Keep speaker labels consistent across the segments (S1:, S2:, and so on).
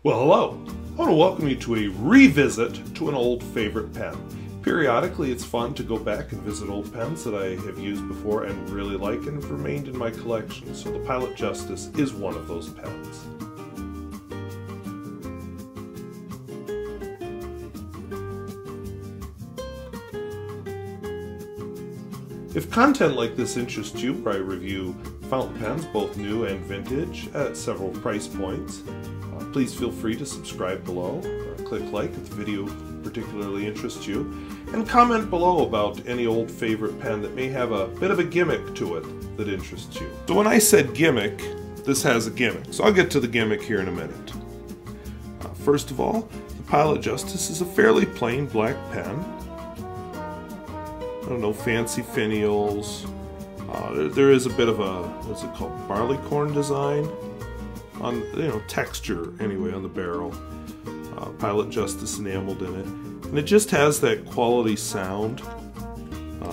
S1: Well, hello. I want to welcome you to a revisit to an old favorite pen. Periodically, it's fun to go back and visit old pens that I have used before and really like and have remained in my collection. So the Pilot Justus is one of those pens. If content like this interests you, where I review fountain pens, both new and vintage, at several price points, please feel free to subscribe below, click like if the video particularly interests you, and comment below about any old favorite pen that may have a bit of a gimmick to it that interests you. So when I said gimmick, this has a gimmick, so I'll get to the gimmick here in a minute. First of all, the Pilot Justus is a fairly plain black pen. No fancy finials. There is a bit of a, what's it called, barleycorn design on, texture anyway on the barrel. Pilot Justus enameled in it, and it just has that quality sound.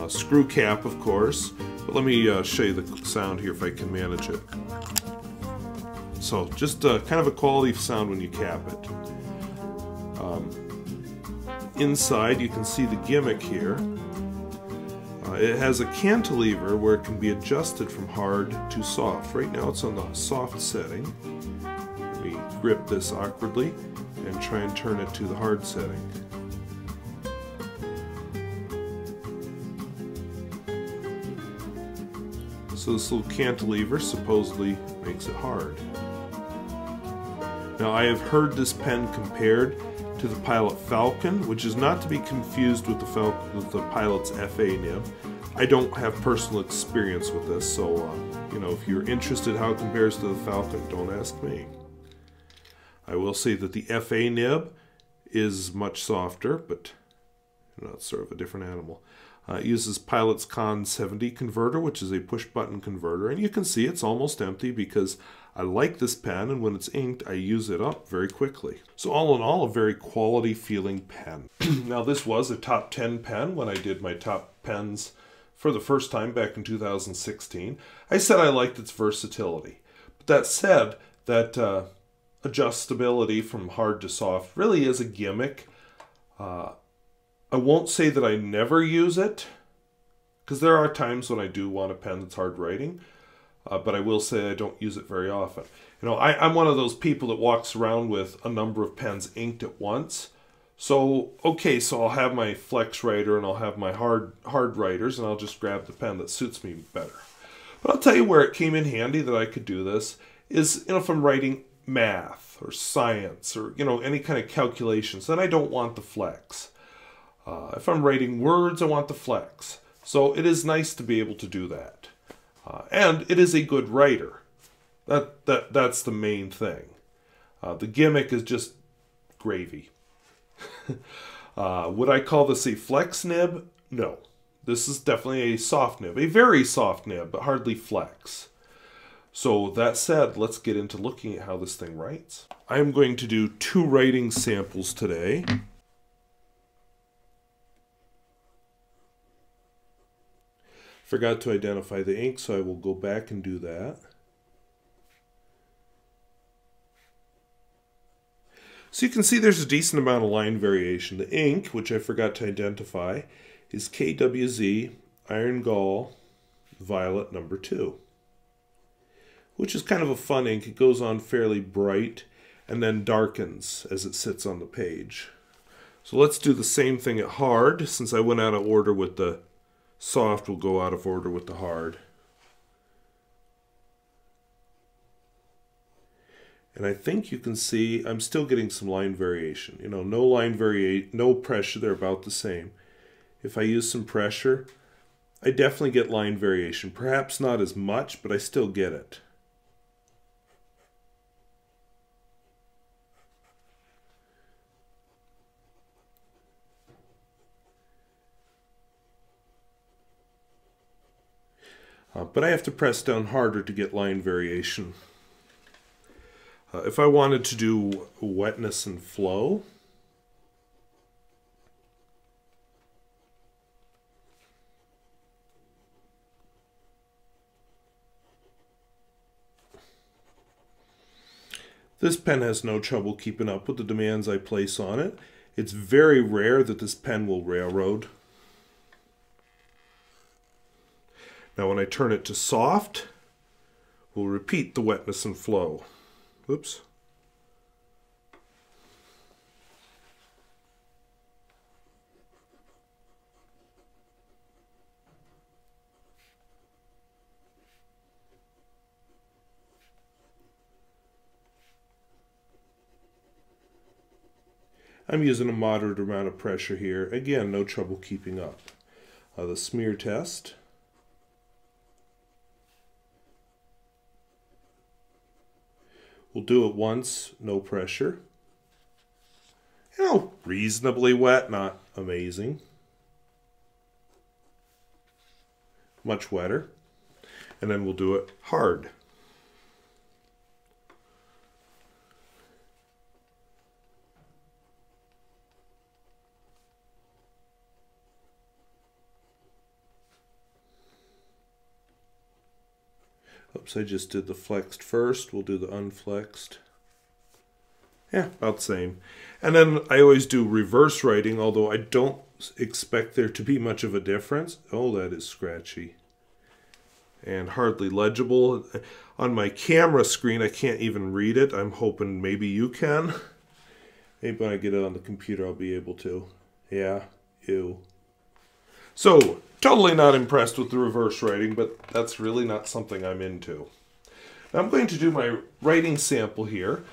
S1: Screw cap, of course, but let me show you the sound here if I can manage it. So just kind of a quality sound when you cap it. Inside you can see the gimmick here. It has a cantilever where it can be adjusted from hard to soft. Right now it's on the soft setting. Let me grip this awkwardly and try and turn it to the hard setting. So this little cantilever supposedly makes it hard. Now I have heard this pen compared to the Pilot Falcon, which is not to be confused with the Pilot's FA nib. I don't have personal experience with this, so if you're interested how it compares to the Falcon, don't ask me. I will say that the FA nib is much softer, but it's sort of a different animal. It uses Pilot's Con 70 converter, which is a push-button converter, and you can see it's almost empty because I like this pen, and when it's inked, I use it up very quickly. So all in all, a very quality-feeling pen. Now, this was a top 10 pen when I did my top pens for the first time back in 2016. I said I liked its versatility. But that said, that adjustability from hard to soft really is a gimmick. I won't say that I never use it, because there are times when I do want a pen that's hard writing, but I will say I don't use it very often. I'm one of those people that walks around with a number of pens inked at once. So, okay, so I'll have my flex writer and I'll have my hard writers, and I'll just grab the pen that suits me better. But I'll tell you where it came in handy that I could do this is, if I'm writing math or science or, any kind of calculations, then I don't want the flex. If I'm writing words, I want the flex. So it is nice to be able to do that. And it is a good writer. That's the main thing. The gimmick is just gravy. Would I call this a flex nib? No. This is definitely a soft nib. A very soft nib, but hardly flex. So that said, let's get into looking at how this thing writes. I am going to do 2 writing samples today. Forgot to identify the ink, so I will go back and do that. So you can see there's a decent amount of line variation. The ink, which I forgot to identify, is KWZ Iron Gall Violet No. 2, which is kind of a fun ink. It goes on fairly bright and then darkens as it sits on the page. So let's do the same thing at hard. Since I went out of order with the soft, will go out of order with the hard. And I think you can see I'm still getting some line variation. No line variation, no pressure, they're about the same. If I use some pressure, I definitely get line variation. Perhaps not as much, but I still get it. But I have to press down harder to get line variation. If I wanted to do wetness and flow, This pen has no trouble keeping up with the demands I place on it. It's very rare that this pen will railroad. Now when I turn it to soft, we'll repeat the wetness and flow. Oops. I'm using a moderate amount of pressure here. Again, no trouble keeping up. The smear test. We'll do it once, no pressure. You know, reasonably wet, not amazing. Much wetter. And then we'll do it hard. Oops, I just did the flexed first. We'll do the unflexed. Yeah, about the same. And then I always do reverse writing, although I don't expect there to be much of a difference. Oh, that is scratchy. And hardly legible. On my camera screen, I can't even read it. I'm hoping maybe you can. Maybe when I get it on the computer, I'll be able to. Yeah, ew. So, totally not impressed with the reverse writing, but that's really not something I'm into. Now I'm going to do my writing sample here.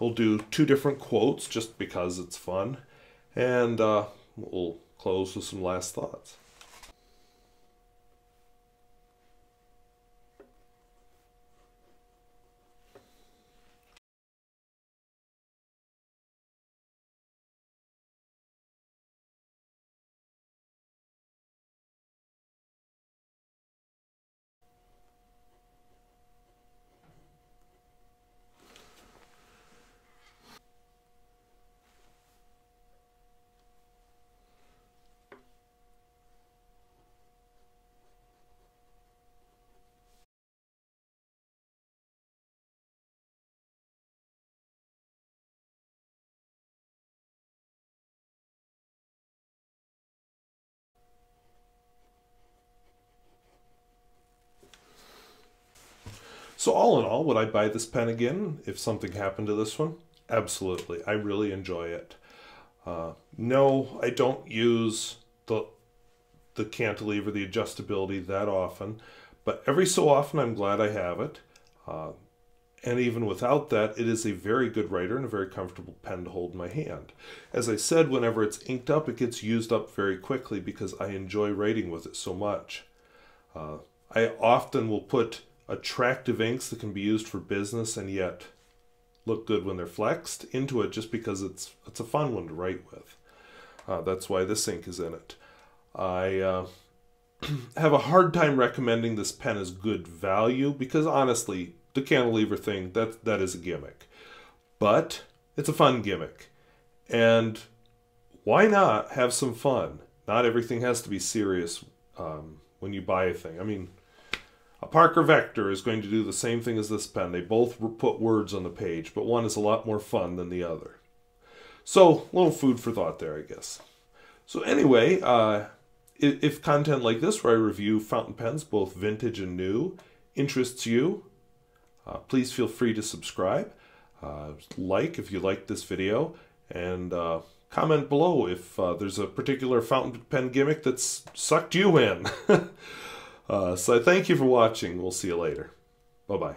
S1: We'll do 2 different quotes just because it's fun. And we'll close with some last thoughts. So all in all, would I buy this pen again if something happened to this one? Absolutely. I really enjoy it. No, I don't use the cantilever, the adjustability that often, but every so often I'm glad I have it. And even without that, it is a very good writer and a very comfortable pen to hold in my hand. As I said, whenever it's inked up, it gets used up very quickly because I enjoy writing with it so much. I often will put attractive inks that can be used for business and yet look good when they're flexed into it just because it's a fun one to write with. That's why this ink is in it. I have a hard time recommending this pen as good value because honestly, the cantilever thing, that is a gimmick. But it's a fun gimmick. And why not have some fun? Not everything has to be serious when you buy a thing. I mean, a Parker Vector is going to do the same thing as this pen. They both put words on the page, but one is a lot more fun than the other. So, a little food for thought there, I guess. So anyway, if content like this, where I review fountain pens, both vintage and new, interests you, please feel free to subscribe, like if you liked this video, and comment below if there's a particular fountain pen gimmick that's sucked you in. So I thank you for watching. We'll see you later. Bye-bye.